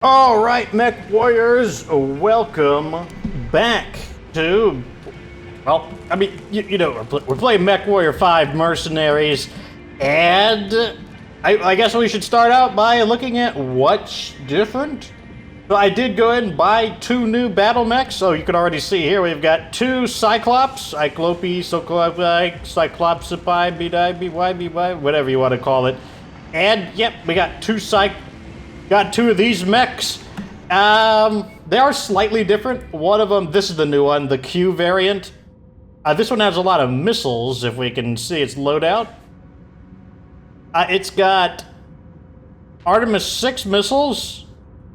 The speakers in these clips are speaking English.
All right, Mech Warriors, welcome back to, well, I mean, you know, we're playing Mechwarrior 5 Mercenaries, and I guess we should start out by looking at what's different. So I did go ahead and buy two new battle mechs, so you can already see here we've got two Cyclops, Cyclopi, Cyclopsipi, BY, whatever you want to call it. And, yep, we got Got two of these mechs. They are slightly different. One of them, this is the new one, the Q variant. This one has a lot of missiles, if we can see its loadout. It's got Artemis 6 missiles,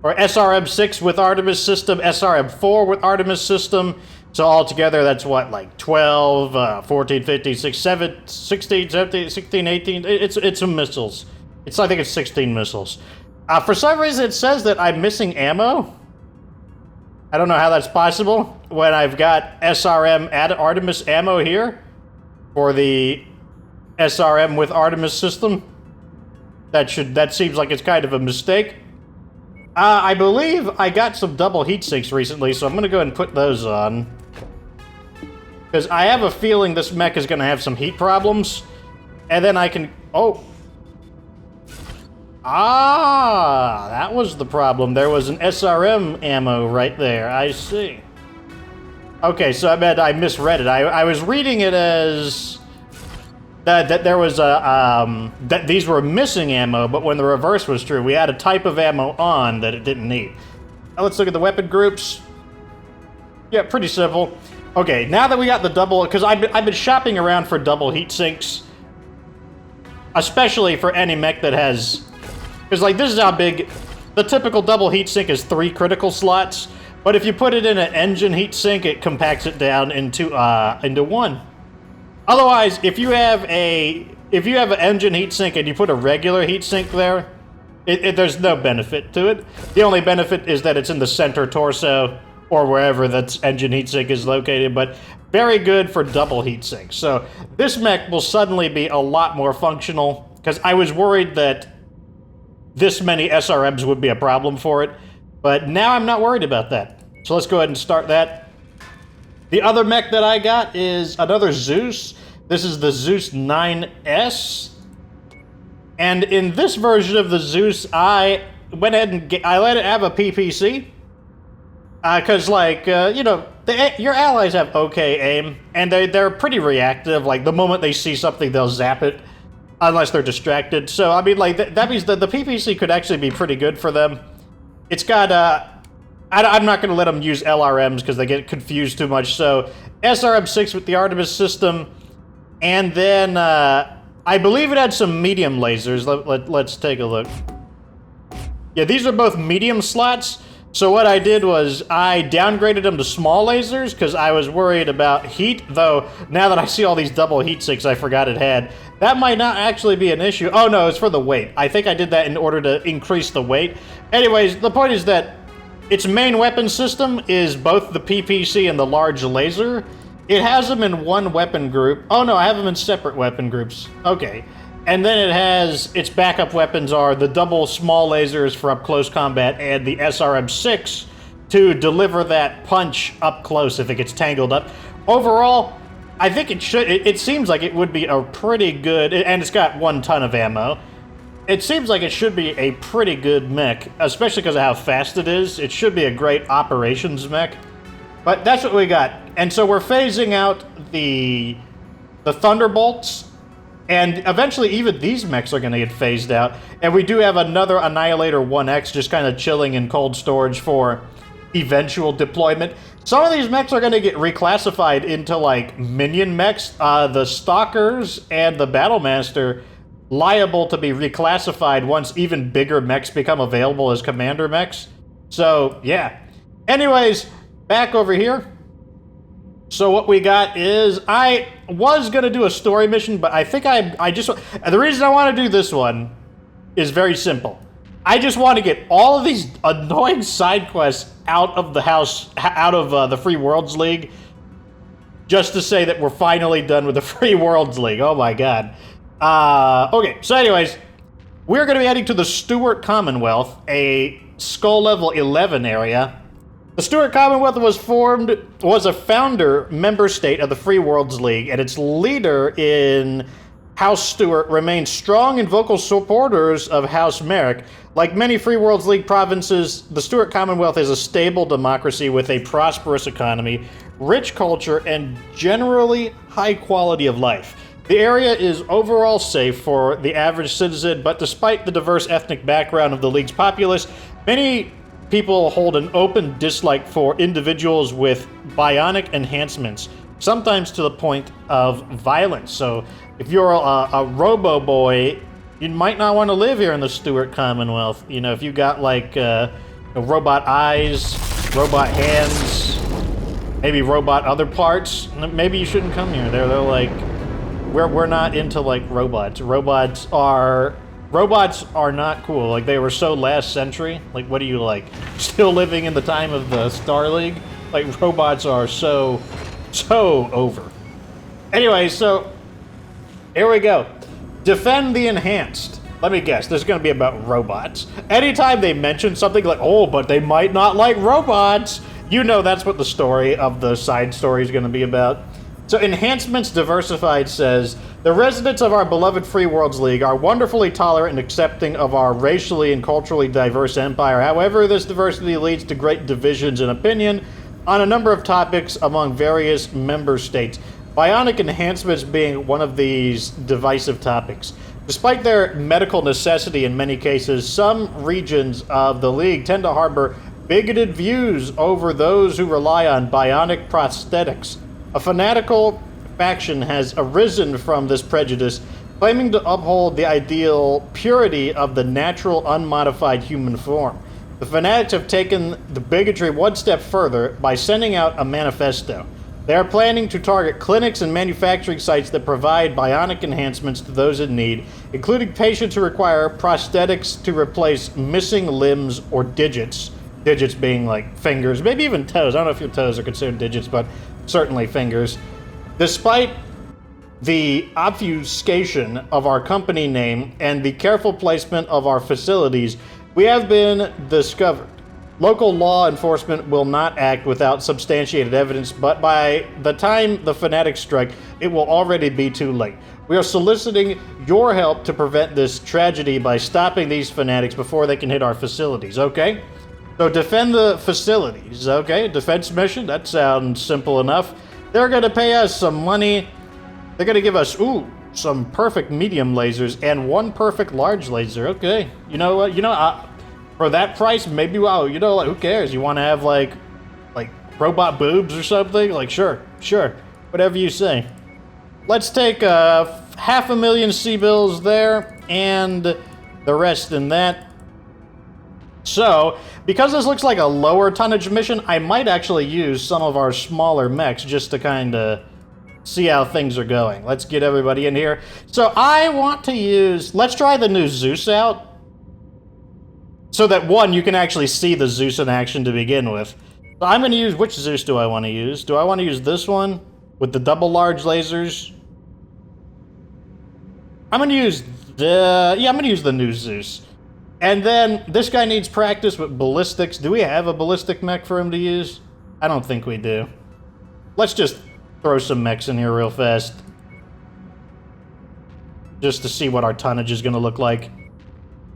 or SRM-6 with Artemis System, SRM-4 with Artemis System. So altogether, that's what, like 12, 14, 15, 16, 17, 16, 18. It's some missiles. I think it's 16 missiles. For some reason, it says that I'm missing ammo. I don't know how that's possible when I've got SRM Artemis ammo here for the SRM with Artemis system. That seems like it's kind of a mistake. I believe I got some double heat sinks recently, so I'm going to go ahead and put those on. Because I have a feeling this mech is going to have some heat problems. And then I can... Oh! Ah, that was the problem. There was an SRM ammo right there. I see. Okay, so I bet I misread it. I was reading it as that there was a that these were missing ammo, but when the reverse was true, we had a type of ammo on that it didn't need. Now let's look at the weapon groups. Yeah, pretty simple. Okay, now that we got the double, because I've been shopping around for double heat sinks, especially for any mech that has. Because, like, this is how big... The typical double heatsink is 3 critical slots, but if you put it in an engine heatsink, it compacts it down into 1. Otherwise, if you have an engine heatsink and you put a regular heatsink there, there's no benefit to it. The only benefit is that it's in the center torso, or wherever that engine heatsink is located, but very good for double heatsinks. So, this mech will suddenly be a lot more functional, because I was worried that this many SRMs would be a problem for it, but now I'm not worried about that. So let's go ahead and start that. The other mech that I got is another ZEUS. This is the ZEUS 9S. And in this version of the ZEUS, I went ahead and I let it have a PPC. Because, like, you know, your allies have okay aim, and they're pretty reactive. Like, the moment they see something, they'll zap it. Unless they're distracted. So, I mean, like, that means that the PPC could actually be pretty good for them. It's got, I'm not going to let them use LRMs because they get confused too much. So, SRM-6 with the Artemis system. And then, I believe it had some medium lasers. Let's take a look. Yeah, these are both medium slots. So what I did was I downgraded them to small lasers because I was worried about heat, though now that I see all these double heat sinks I forgot it had. That might not actually be an issue. Oh no, it's for the weight. I think I did that in order to increase the weight. Anyways, the point is that its main weapon system is both the PPC and the large laser. It has them in one weapon group. Oh no, I have them in separate weapon groups. Okay. And then it has, its backup weapons are the double small lasers for up close combat and the SRM-6 to deliver that punch up close if it gets tangled up. Overall, I think it seems like it would be a pretty good, and it's got 1 ton of ammo. It seems like it should be a pretty good mech, especially because of how fast it is. It should be a great operations mech. But that's what we got. And so we're phasing out the Thunderbolts. And eventually, even these mechs are going to get phased out. And we do have another Annihilator 1X just kind of chilling in cold storage for eventual deployment. Some of these mechs are going to get reclassified into, like, minion mechs. The Stalkers and the Battlemaster liable to be reclassified once even bigger mechs become available as commander mechs. So, yeah. Anyways, back over here. So what we got is, I was going to do a story mission, but I think I just... The reason I want to do this one is very simple. I just want to get all of these annoying side quests out of the house, out of the Free Worlds League, just to say that we're finally done with the Free Worlds League. Oh my god. Okay, so anyways, we're going to be heading to the Stuart Commonwealth, a Skull Level 11 area. The Stuart Commonwealth was a founder member state of the Free Worlds League, and its leader in House Stuart remains strong and vocal supporters of House Marik. Like many Free Worlds League provinces, the Stuart Commonwealth is a stable democracy with a prosperous economy, rich culture, and generally high quality of life. The area is overall safe for the average citizen, but despite the diverse ethnic background of the League's populace, many people hold an open dislike for individuals with bionic enhancements, sometimes to the point of violence. So if you're a robo-boy, you might not want to live here in the Stuart Commonwealth. You know, if you got like robot eyes, robot hands, maybe robot other parts, maybe you shouldn't come here. They're like, we're not into like robots. Robots are not cool. Like, they were so last century. Like, what are you, like, still living in the time of the Star League? Like, robots are so over. Anyway, so here we go. Defend the enhanced. Let me guess, this is going to be about robots. Anytime they mention something like, oh, but they might not like robots, you know that's what the story of the side story is going to be about. So Enhancements Diversified says, the residents of our beloved Free Worlds League are wonderfully tolerant and accepting of our racially and culturally diverse empire. However, this diversity leads to great divisions in opinion on a number of topics among various member states, bionic enhancements being one of these divisive topics. Despite their medical necessity in many cases, some regions of the League tend to harbor bigoted views over those who rely on bionic prosthetics. A fanatical faction has arisen from this prejudice, claiming to uphold the ideal purity of the natural, unmodified human form. The fanatics have taken the bigotry one step further by sending out a manifesto. They are planning to target clinics and manufacturing sites that provide bionic enhancements to those in need, including patients who require prosthetics to replace missing limbs or digits. Digits being like fingers, maybe even toes. I don't know if your toes are considered digits, but certainly fingers. Despite the obfuscation of our company name and the careful placement of our facilities, we have been discovered. Local law enforcement will not act without substantiated evidence, but by the time the fanatics strike, it will already be too late. We are soliciting your help to prevent this tragedy by stopping these fanatics before they can hit our facilities, okay? So defend the facilities, okay? Defense mission, that sounds simple enough. They're gonna pay us some money. They're gonna give us, some perfect medium lasers and one perfect large laser, okay. You know what, for that price, maybe, wow, like, who cares? You wanna have, like robot boobs or something? Like, sure, whatever you say. Let's take 500,000 C-bills there, and the rest in that. So, because this looks like a lower tonnage mission, I might actually use some of our smaller mechs just to kind of see how things are going. Let's get everybody in here. So I want to use, let's try the new ZEUS out. So that, one, you can actually see the ZEUS in action to begin with. So I'm going to use, which ZEUS do I want to use? Do I want to use this one with the double large lasers? I'm going to use I'm going to use the new ZEUS. And then, this guy needs practice with ballistics. Do we have a ballistic mech for him to use? I don't think we do. Let's just throw some mechs in here real fast. Just to see what our tonnage is going to look like.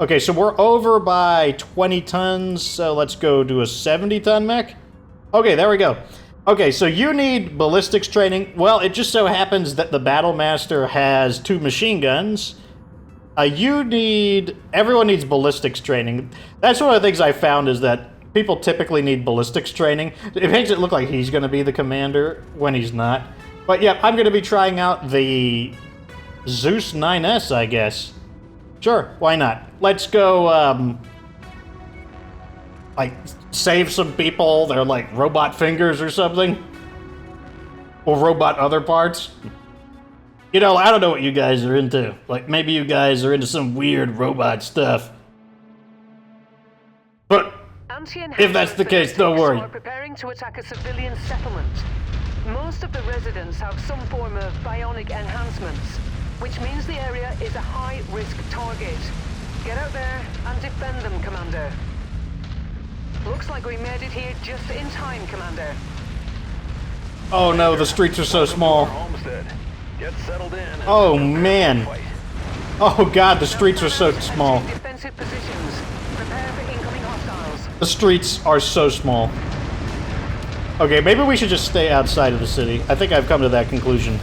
Okay, so we're over by 20 tons, so let's go do a 70-ton mech. Okay, there we go. Okay, so you need ballistics training. Well, it just so happens that the Battle Master has 2 machine guns. Everyone needs ballistics training. That's one of the things I found is that people typically need ballistics training. It makes it look like he's going to be the commander when he's not. But yeah, I'm going to be trying out the ZEUS 9S, I guess. Sure, why not? Let's go, save some people. They're like robot fingers or something. Or robot other parts. I don't know what you guys are into. Like, maybe you guys are into some weird robot stuff. But if that's the case, don't worry. Are preparing to attack a civilian settlement. Most of the residents have some form of bionic enhancements, which means the area is a high-risk target. Get out there and defend them, Commander. Looks like we made it here just in time, Commander. Oh no, the streets are so small. Homestead. Get settled in. and Oh prepare for man. the fight. Oh god, the streets are so small. Defensive positions. Prepare for incoming hostiles. The streets are so small. Okay, maybe we should just stay outside of the city. I think I've come to that conclusion.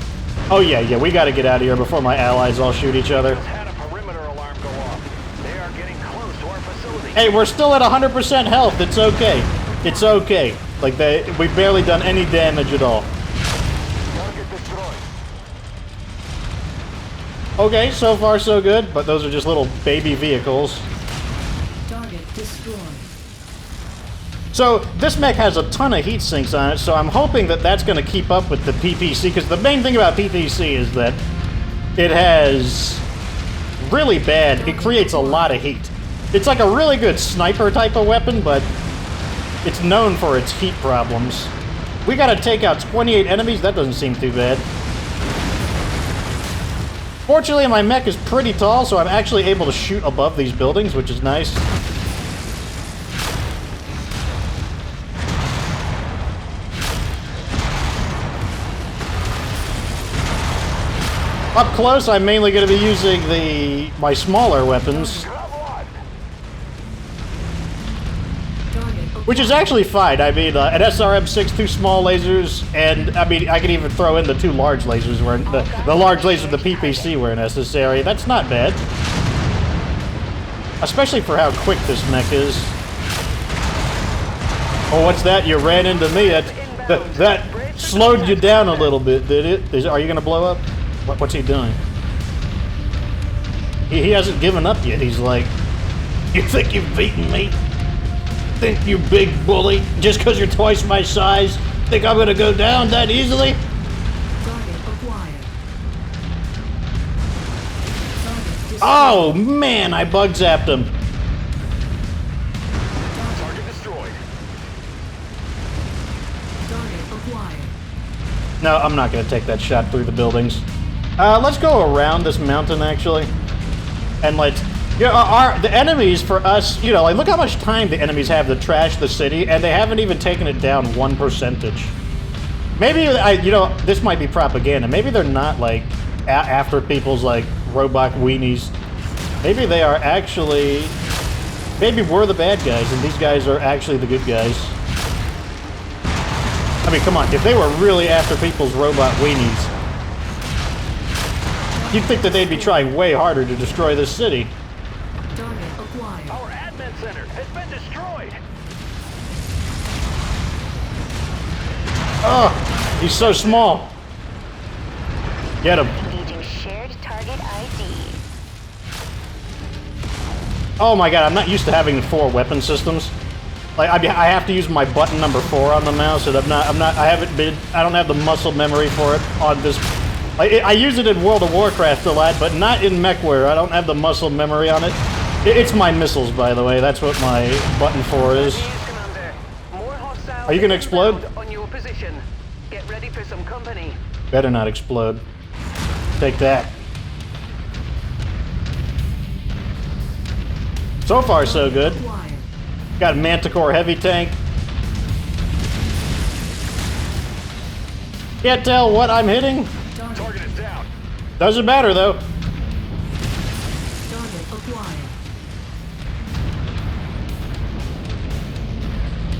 Oh yeah, we gotta get out of here before my allies all shoot each other. Just had a perimeter alarm go off. They are getting close to our facility. Hey, we're still at 100% health. It's okay. It's okay. Like, we've barely done any damage at all. Target destroyed. Okay, so far so good, but those are just little baby vehicles. Target destroyed. So, this mech has a ton of heat sinks on it, so I'm hoping that that's going to keep up with the PPC, because the main thing about PPC is that it has really bad, it creates a lot of heat. It's like a really good sniper type of weapon, but it's known for its heat problems. We gotta take out 28 enemies, that doesn't seem too bad. Fortunately, my mech is pretty tall, so I'm actually able to shoot above these buildings, which is nice. Up close, I'm mainly going to be using my smaller weapons, which is actually fine. I mean, an SRM-6, 2 small lasers, and I mean, I can even throw in the 2 large lasers where the large lasers of the PPC were necessary. That's not bad, especially for how quick this mech is. Oh, what's that? You ran into me. That slowed you down a little bit, did it? Are you going to blow up? What's he doing? He hasn't given up yet. He's like, you think you've beaten me? Think you big bully? Just because you're twice my size? Think I'm gonna go down that easily? Oh man, I bug zapped him. Target destroyed. No, I'm not gonna take that shot through the buildings. Let's go around this mountain, actually. And let's... You know, the enemies, for us, you know, like, look how much time the enemies have to trash the city, and they haven't even taken it down 1%. Maybe, you know, this might be propaganda. Maybe they're not, like, after people's, like, robot weenies. Maybe they are actually... Maybe we're the bad guys, and these guys are actually the good guys. I mean, come on, if they were really after people's robot weenies, you'd think that they'd be trying way harder to destroy this city. Our admin center has been destroyed. Oh, he's so small. Get him. Engaging shared target ID. Oh my god, I'm not used to having 4 weapon systems. Like, I have to use my button number 4 on the mouse, and I don't have the muscle memory for it on this. Like, I use it in World of Warcraft a lot, but not in Mechwarrior. I don't have the muscle memory on it. It's my missiles, by the way. That's what my button 4 is. Are you gonna explode? On your position. Get ready for some company. Better not explode. Take that. So far, so good. Got a Manticore heavy tank. Can't tell what I'm hitting. Target is down. Doesn't matter, though.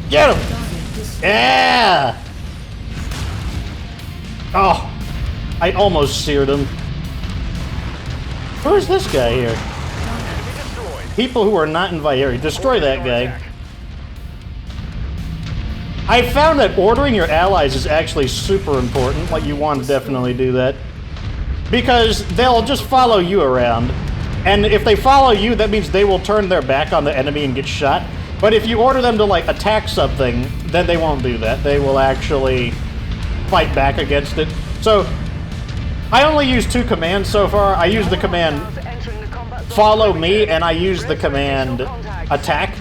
Get him! Yeah! Oh, I almost seared him. Where's this guy here? People who are not in Vader, destroy that guy. I found that ordering your allies is actually super important. Like, you want to definitely do that. Because they'll just follow you around. And if they follow you, that means they will turn their back on the enemy and get shot. But if you order them to, like, attack something, then they won't do that. They will actually fight back against it. So, I only use 2 commands so far. I use the command follow me, and I use the command attack.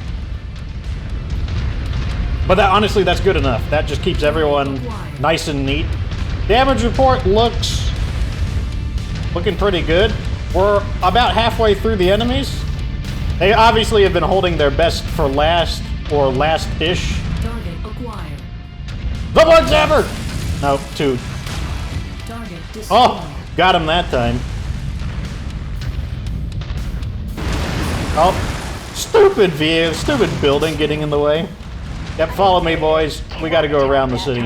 But that, honestly, that's good enough. That just keeps everyone nice and neat. Damage report looking pretty good. We're about halfway through the enemies. They obviously have been holding their best for last, or last-ish. Target acquired. The one's ever! No, 2. Target destroyed. Oh, got him that time. Oh, stupid view, stupid building getting in the way. Yep, follow me, boys. We gotta go around the city.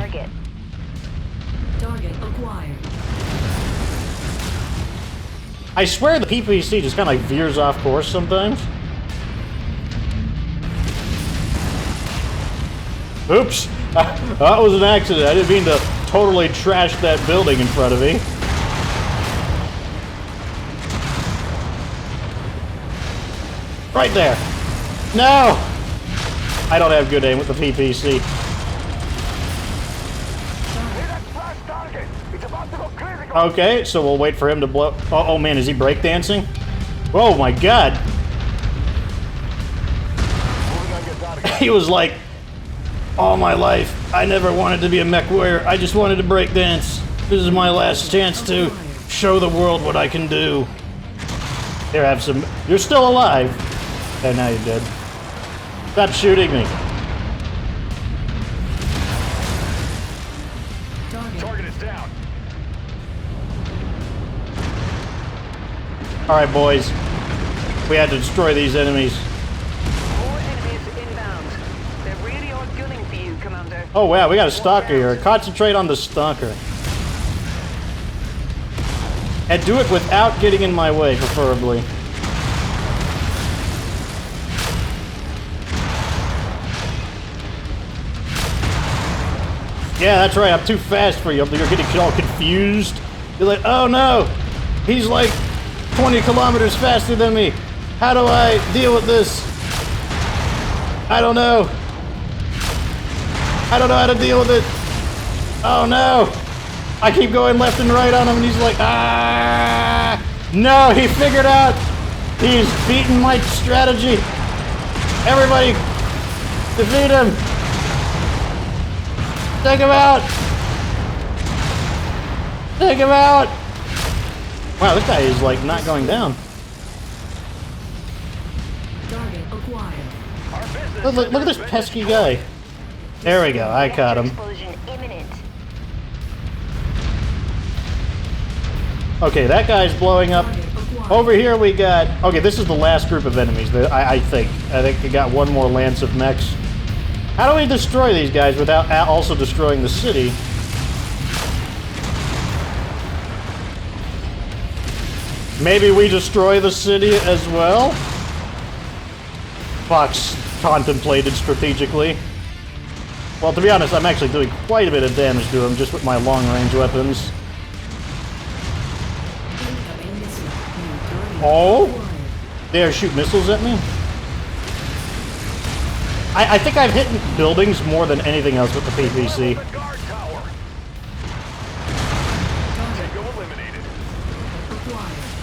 Target acquired. I swear the PPC just kind of like veers off course sometimes. Oops! That was an accident. I didn't mean to totally trash that building in front of me. Right there. No! I don't have good aim with the PPC. Okay, so we'll wait for him to blow. Oh man, is he breakdancing? Oh my god! He was like, all my life, I never wanted to be a Mechwarrior. I just wanted to breakdance. This is my last chance to show the world what I can do. Here, have some. You're still alive. Okay, now you're dead. Stop shooting me. Target is down. Alright, boys. We had to destroy these enemies. More enemies inbound. They really are gunning for you, Commander. Oh wow, we got a stalker here. Concentrate on the stalker. And do it without getting in my way, preferably. Yeah, that's right, I'm too fast for you. You're getting all confused. You're like, oh no! He's like 20 kilometers faster than me. How do I deal with this? I don't know. I don't know how to deal with it. Oh no! I keep going left and right on him and he's like, ah! No, he figured out! He's beaten my strategy! Everybody, defeat him! Take him out! Take him out! Wow, this guy is like not going down. Target acquired. Look at this pesky guy. There we go, I caught him. Explosion imminent. Okay, that guy's blowing up. Over here we got... Okay, this is the last group of enemies, I think. I think we got one more lance of mechs. How do we destroy these guys without also destroying the city? Maybe we destroy the city as well? Fox contemplated strategically. Well, to be honest, I'm actually doing quite a bit of damage to him just with my long-range weapons. Oh? They shoot missiles at me? I think I've hit buildings more than anything else with the PPC.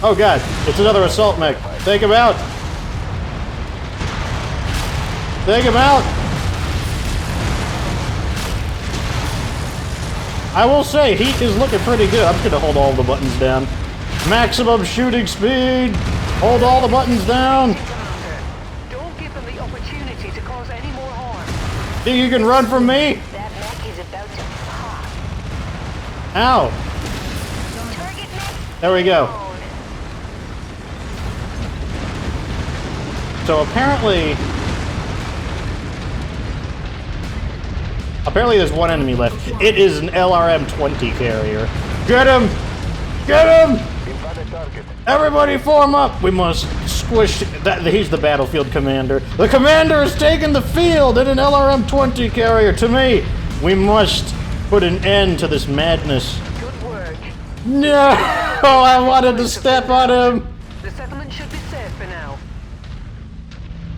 Oh god, it's another assault mech. Take him out! Take him out! I will say, heat is looking pretty good. I'm just gonna hold all the buttons down. Maximum shooting speed! Hold all the buttons down! Don't give them the opportunity to cause any more harm. Think you can run from me? That mech is about to pop. Ow! Target mech There we go. down. So apparently there's one enemy left. It is an LRM-20 carrier. Get him! Get him! Everybody form up! We must squish that. He's the battlefield commander. The commander has taken the field in an LRM-20 carrier. To me, we must put an end to this madness. Good work. No! Oh, I wanted to step on him! The settlement should be safe for now.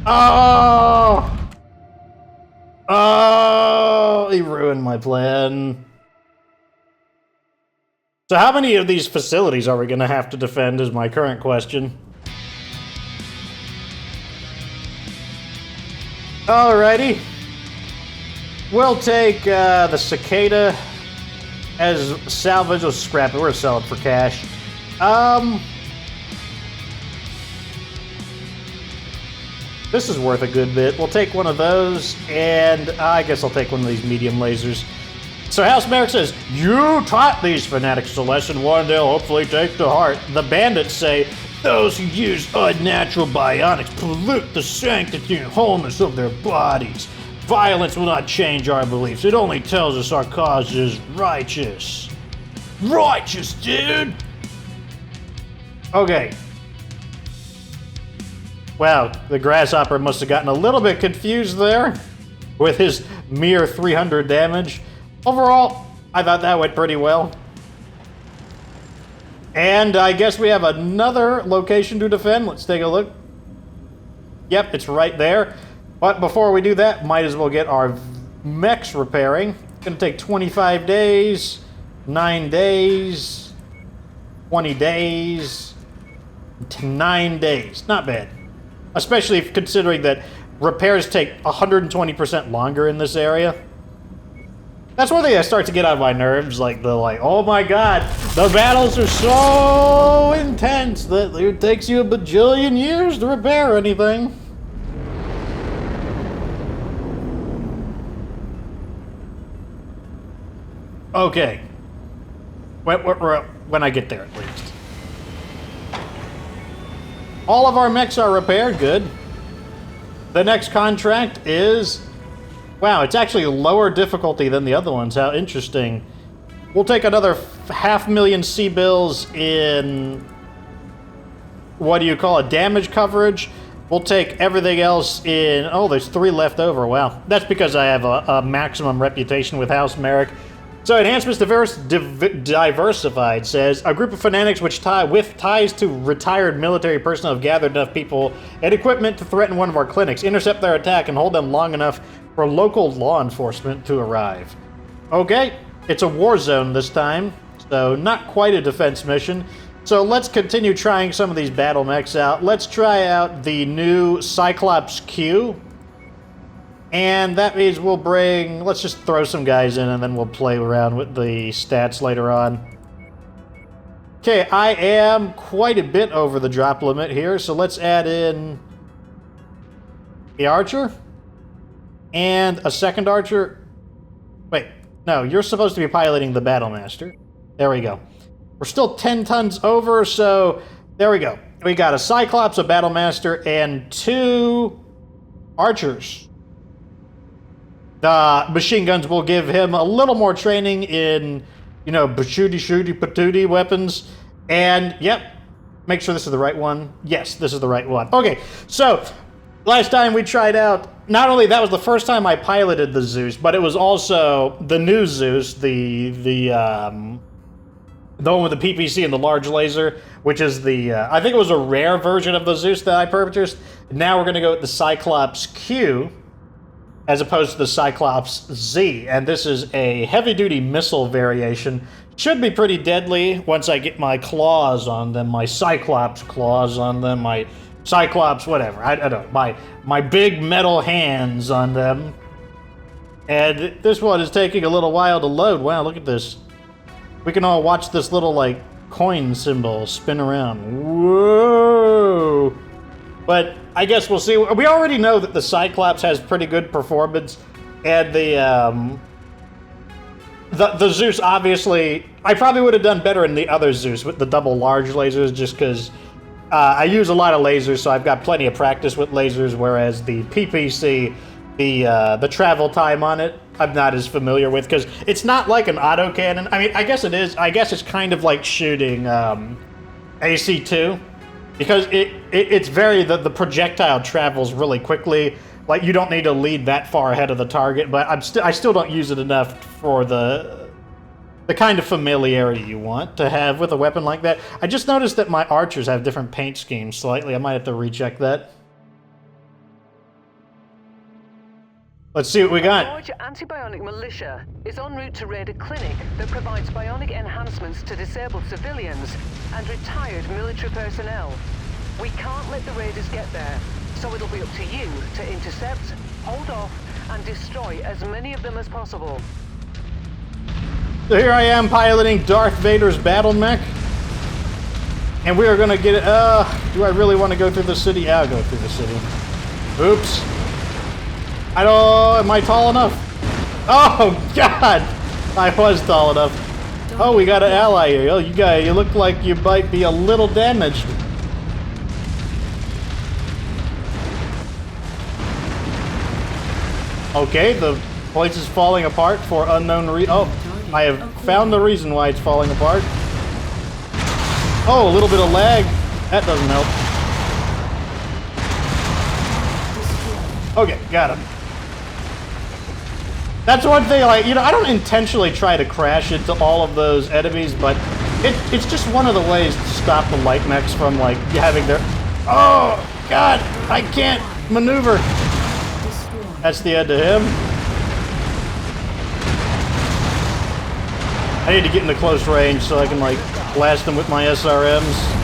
Oh! Oh! He ruined my plan. So how many of these facilities are we going to have to defend is my current question. Alrighty. We'll take the cicada as salvage. Or scrap it. We're selling for cash. This is worth a good bit. We'll take one of those, and I guess I'll take one of these medium lasers. So House Marik says, "You taught these fanatics a lesson, one they'll hopefully take to heart." The bandits say, "Those who use unnatural bionics pollute the sanctity and wholeness of their bodies. Violence will not change our beliefs. It only tells us our cause is righteous." Righteous, dude! Okay. Wow, the Grasshopper must have gotten a little bit confused there with his mere 300 damage. Overall, I thought that went pretty well. And I guess we have another location to defend. Let's take a look. Yep, it's right there. But before we do that, might as well get our mechs repairing. It's going to take 25 days, 9 days, 20 days, 9 days. Not bad. Especially considering that repairs take 120% longer in this area. That's one thing that starts to get on my nerves, like oh my god, the battles are so intense that it takes you a bajillion years to repair anything. Okay. When I get there, at least. All of our mechs are repaired, good. The next contract is... Wow, it's actually lower difficulty than the other ones. How interesting. We'll take another 500,000 C-bills in... What do you call it? Damage coverage. We'll take everything else in... Oh, there's 3 left over. Wow. That's because I have a maximum reputation with House Marik. So, Enhancements Diversified says, a group of fanatics with ties to retired military personnel have gathered enough people and equipment to threaten one of our clinics, intercept their attack, and hold them long enough for local law enforcement to arrive. Okay, it's a war zone this time, so not quite a defense mission. So let's continue trying some of these battle mechs out. Let's try out the new Cyclops Q. And that means we'll bring... Let's just throw some guys in and then we'll play around with the stats later on. Okay, I am quite a bit over the drop limit here, so let's add in the Archer. And a second Archer. Wait, no, you're supposed to be piloting the Battlemaster. There we go. We're still 10 tons over, so there we go. We got a Cyclops, a Battlemaster, and 2 Archers. The machine guns will give him a little more training in, you know, shooty patooty weapons. And, yep, make sure this is the right one. Yes, this is the right one. Okay, so... Last time we tried out, not only that was the first time I piloted the ZEUS, but it was also the new ZEUS, the one with the PPC and the large laser, which is the, I think it was a rare version of the ZEUS that I purchased. Now we're going to go with the Cyclops Q, as opposed to the Cyclops Z, and this is a heavy-duty missile variation. Should be pretty deadly once I get my claws on them, my Cyclops claws on them, my... Cyclops, whatever. I don't know. My big metal hands on them. And this one is taking a little while to load. Wow, look at this. We can all watch this little, like, coin symbol spin around. Whoa! But I guess we'll see. We already know that the Cyclops has pretty good performance. And the ZEUS, obviously... I probably would have done better in the other ZEUS with the double large lasers, just because... I use a lot of lasers, so I've got plenty of practice with lasers, whereas the PPC, the travel time on it, I'm not as familiar with, because it's not like an autocannon. I mean, I guess it is. I guess it's kind of like shooting AC-2, because it's very... The projectile travels really quickly. Like, you don't need to lead that far ahead of the target, but I still don't use it enough for the kind of familiarity you want to have with a weapon like that. I just noticed that my archers have different paint schemes slightly. I might have to recheck that. Let's see what we got. A large anti-bionic militia is en route to raid a clinic that provides bionic enhancements to disabled civilians and retired military personnel. We can't let the raiders get there, so it'll be up to you to intercept, hold off, and destroy as many of them as possible. So here I am piloting Darth Vader's battle mech. And we are going to get it... do I really want to go through the city? Yeah, I'll go through the city. Oops. I don't... Am I tall enough? Oh, God! I was tall enough. Oh, we got an ally here. Oh, you look like you might be a little damaged. Okay, the place is falling apart for unknown Oh, I have found the reason why it's falling apart. Oh, a little bit of lag. That doesn't help. Okay, got him. That's one thing, like, you know, I don't intentionally try to crash into all of those enemies, but it's just one of the ways to stop the light mechs from, like, having their... Oh, God, I can't maneuver. That's the end of him. I need to get into close range so I can, like, blast them with my SRMs.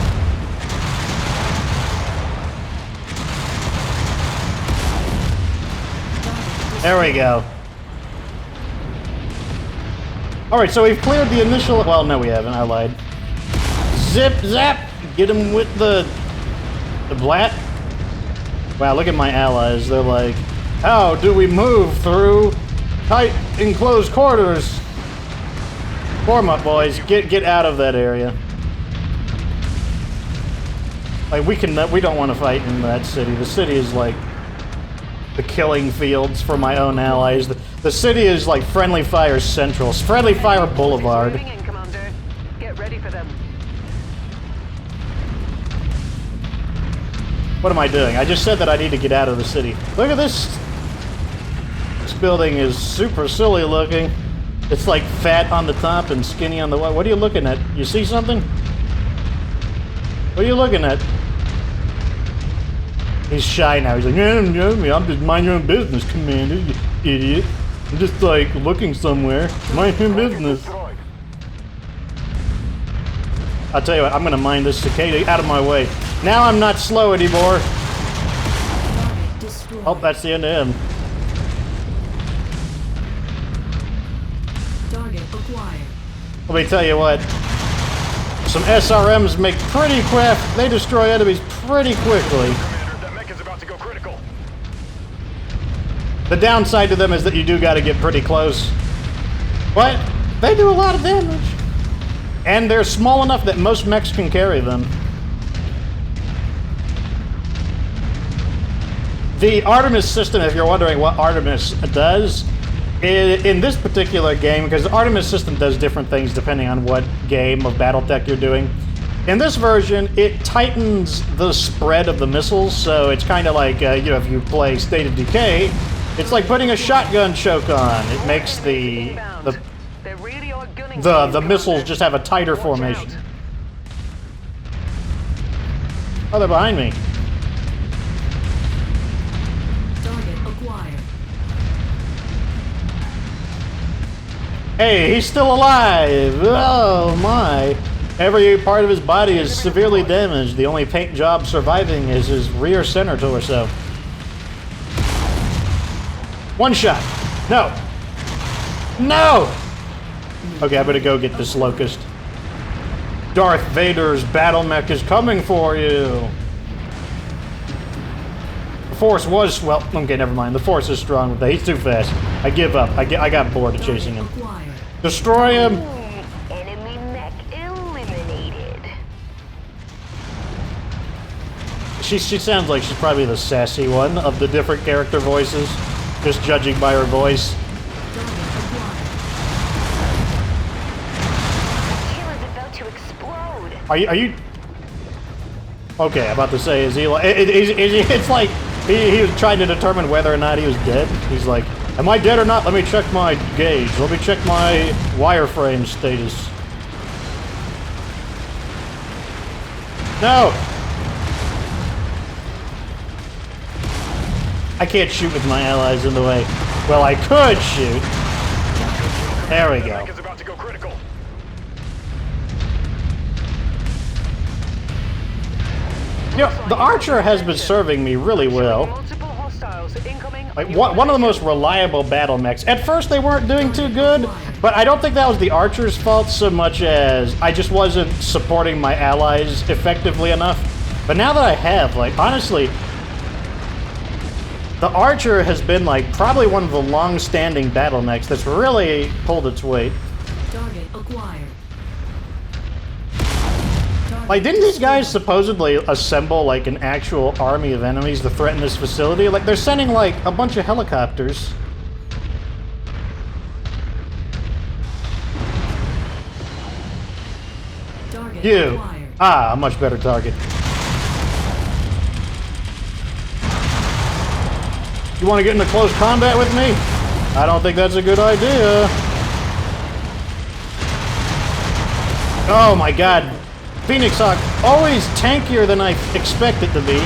There we go. Alright, so we've cleared the initial... Well, no we haven't, I lied. Zip, zap! Get him with the blat. Wow, look at my allies. They're like, how do we move through tight, enclosed quarters? Form up, boys. Get out of that area. Like, we don't want to fight in that city. The city is like the killing fields for my own allies. The city is like Friendly Fire Central. Friendly Fire Boulevard. Get ready for them. What am I doing? I just said that I need to get out of the city. Look at this. This building is super silly looking. It's like fat on the top and skinny on the bottom. What are you looking at? You see something? What are you looking at? He's shy now. He's like, I'm just mind your own business, Commander, you idiot. I'm just like looking somewhere. Mind your business. I'll tell you what, I'm gonna mind this cicada out of my way. Now I'm not slow anymore. Oh, that's the end of him. Target acquired. Let me tell you what. Some SRMs make pretty quick. They destroy enemies pretty quickly. The downside to them is that you do gotta get pretty close. But they do a lot of damage. And they're small enough that most mechs can carry them. The Artemis system, if you're wondering what Artemis does, in this particular game, because the Artemis system does different things depending on what game of Battletech you're doing. In this version, it tightens the spread of the missiles, so it's kind of like, you know, if you play State of Decay, it's like putting a shotgun choke on. It makes the missiles just have a tighter formation. Oh, they're behind me. Target acquired. Hey, he's still alive! Oh my! Every part of his body is severely damaged. The only paint job surviving is his rear center torso. One shot! No! No! Okay, I'm gonna go get this locust. Darth Vader's battle mech is coming for you! The Force was... well, okay, never mind. The Force is strong with that. He's too fast. I give up. I got bored of chasing him. Destroy him! Enemy mech eliminated. She sounds like she's probably the sassy one of the different character voices, just judging by her voice. Are you? Okay, I'm about to say, is he like? It's like he was trying to determine whether or not he was dead. He's like, am I dead or not? Let me check my gauge. Let me check my wireframe status. No! I can't shoot with my allies in the way. Well, I could shoot. There we go. You know, the Archer has been serving me really well. Like, one of the most reliable battle mechs. At first, they weren't doing too good, but I don't think that was the Archer's fault so much as I just wasn't supporting my allies effectively enough. But now that I have, like, honestly, The Archer has been like probably one of the long-standing battle mechs that's really pulled its weight. Target acquired. Like, didn't these guys supposedly assemble like an actual army of enemies to threaten this facility? Like, they're sending like a bunch of helicopters. Target You. acquired. Ah, a much better target. You want to get into close combat with me? I don't think that's a good idea. Oh my god. Phoenix Hawk, always tankier than I expect it to be,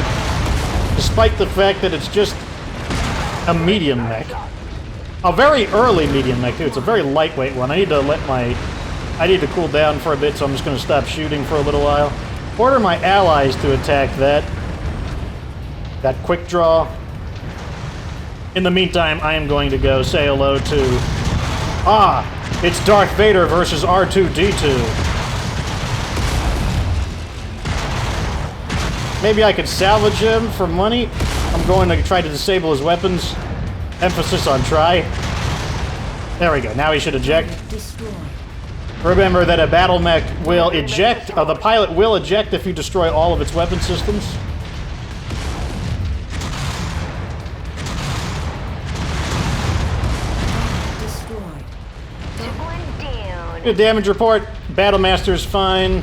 despite the fact that it's just a medium mech. A very early medium mech, too. It's a very lightweight one. I need to cool down for a bit, so I'm just going to stop shooting for a little while. Order my allies to attack that quick draw. In the meantime, I am going to go say hello to... Ah! It's Darth Vader versus R2-D2. Maybe I could salvage him for money. I'm going to try to disable his weapons. Emphasis on try. There we go. Now he should eject. Destroy. Remember that a battle mech will eject, the pilot will eject if you destroy all of its weapon systems. Destroyed. One down. Good damage report. Battlemaster's fine.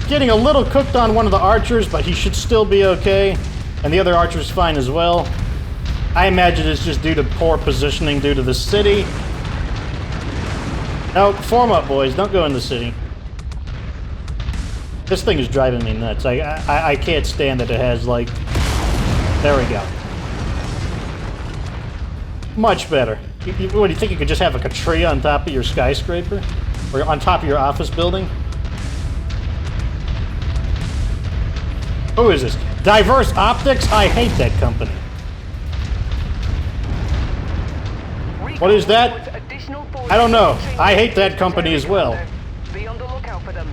Getting a little cooked on one of the archers, but he should still be okay. And the other archer's fine as well. I imagine it's just due to poor positioning due to the city. No, form up, boys. Don't go in the city. This thing is driving me nuts. I can't stand that it has, like... There we go. Much better. What, do you think you could just have, like, a tree on top of your skyscraper? Or on top of your office building? Who is this? Diverse Optics? I hate that company. What is that? I don't know. I hate that company as well. Be on the lookout for them.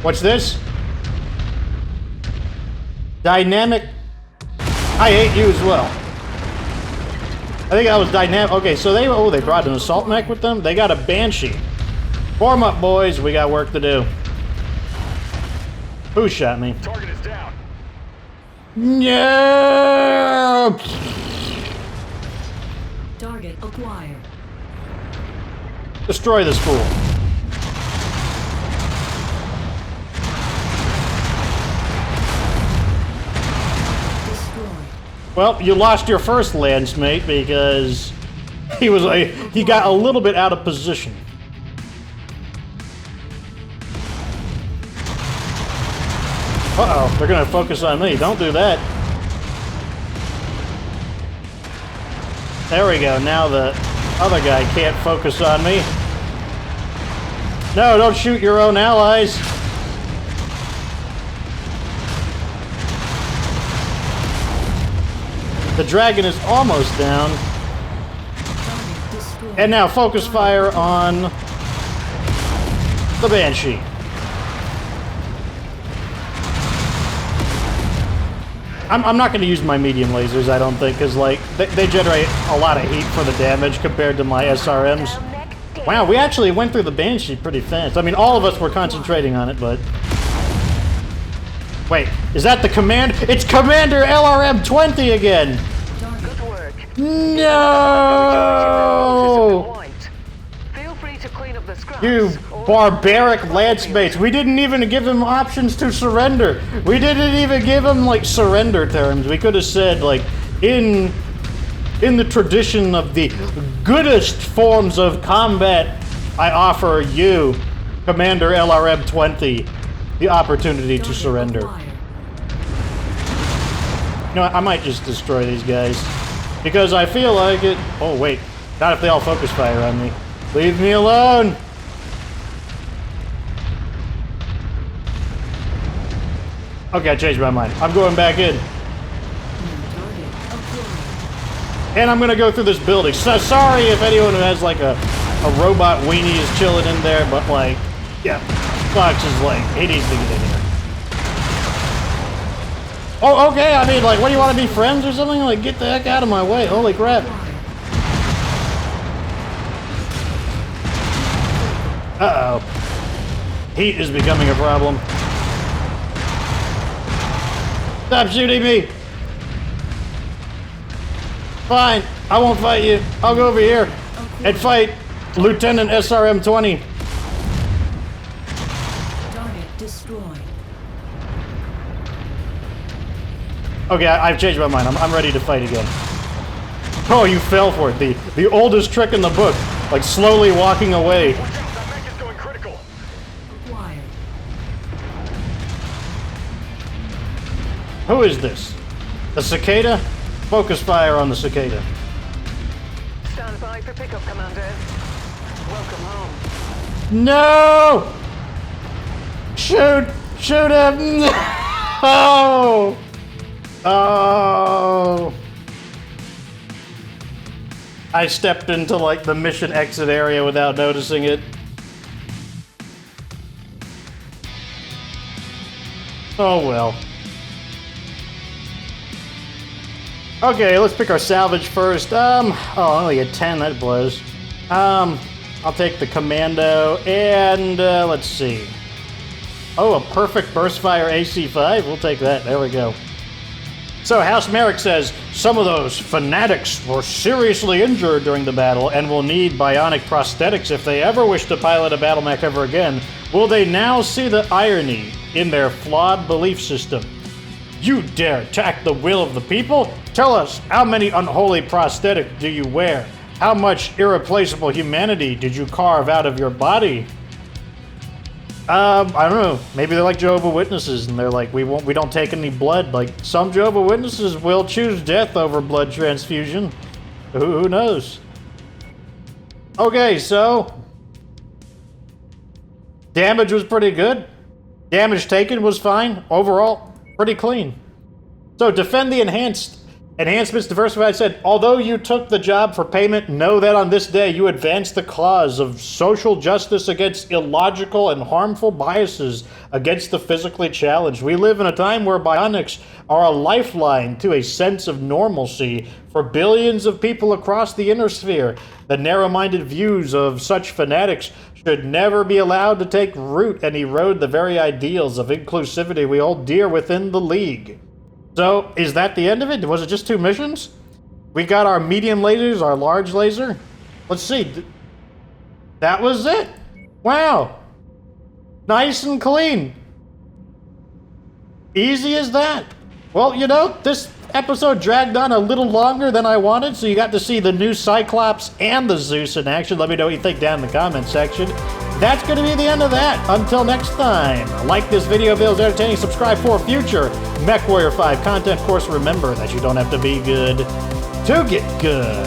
What's this? Dynamic. I hate you as well. I think that was dynamic. Okay, so they brought an assault mech with them. They got a Banshee. Form up, boys. We got work to do. Who shot me? Target is down. No! Target acquired. Destroy this fool. Destroyed. Well, you lost your first lance mate because he got a little bit out of position. Uh-oh, they're gonna focus on me. Don't do that. There we go. Now the other guy can't focus on me. No, don't shoot your own allies. The dragon is almost down. Target destroyed. And now focus fire on the Banshee. I'm not going to use my medium lasers, I don't think, because like they generate a lot of heat for the damage compared to my SRMs. Wow, we actually went through the Banshee pretty fast. I mean, all of us were concentrating on it, but... Wait, is that the command? It's Commander LRM-20 again! Good work. No! Feel free to clean up the scraps. You barbaric lance mates. We didn't even give him options to surrender. We didn't even give him, like, surrender terms. We could have said, like, in the tradition of the goodest forms of combat, I offer you, Commander LRM-20, the opportunity to Target surrender. acquired. You know what, I might just destroy these guys. Because I feel like it... Oh, wait. Not if they all focus fire on me. Leave me alone! Okay, I changed my mind. I'm going back in. Target acquired. And I'm gonna go through this building. So sorry if anyone who has like a robot weenie is chilling in there, but like, Yeah, Fox is like, he needs to get in here. Oh, okay, I mean, like, what do you want to be friends or something? Like, get the heck out of my way. Holy crap. Uh-oh. Heat is becoming a problem. Stop shooting me! Fine, I won't fight you. I'll go over here and fight Lieutenant SRM-20. Target destroyed. Okay, I've changed my mind. I'm ready to fight again. Oh, you fell for it. The oldest trick in the book. Like, slowly walking away. Watch out, that mech is going critical. Acquired. Who is this? The cicada? Focus fire on the cicada. Stand by for pickup, Commander. Welcome home. No! Shoot! Shoot him! Oh! Oh! I stepped into, like, the mission exit area without noticing it. Oh well. Okay, let's pick our salvage first. Oh, only a 10, that blows. I'll take the commando, and, let's see. Oh, a perfect burstfire AC-5? We'll take that, there we go. So, House Marik says, some of those fanatics were seriously injured during the battle and will need bionic prosthetics if they ever wish to pilot a battle mech ever again. Will they now see the irony in their flawed belief system? You dare attack the will of the people? Tell us, how many unholy prosthetics do you wear? How much irreplaceable humanity did you carve out of your body? I don't know. Maybe they're like Jehovah's Witnesses, and they're like, we don't take any blood. Like, some Jehovah's Witnesses will choose death over blood transfusion. Who knows? Okay, so damage was pretty good. Damage taken was fine. Overall, pretty clean. So defend the enhancements diversified said, although you took the job for payment, know that on this day you advanced the cause of social justice against illogical and harmful biases against the physically challenged. We live in a time where bionics are a lifeline to a sense of normalcy for billions of people across the inner sphere. The narrow-minded views of such fanatics should never be allowed to take root and erode the very ideals of inclusivity we hold dear within the League. So, is that the end of it? Was it just 2 missions? We got our medium lasers, our large laser. Let's see. That was it. Wow. Nice and clean. Easy as that. Well, you know, this episode dragged on a little longer than I wanted, so you got to see the new Cyclops and the ZEUS in action. Let me know what you think down in the comments section. That's going to be the end of that. Until next time, like this video if it was entertaining, subscribe for future Mechwarrior 5 content. Of course, remember that you don't have to be good to get good.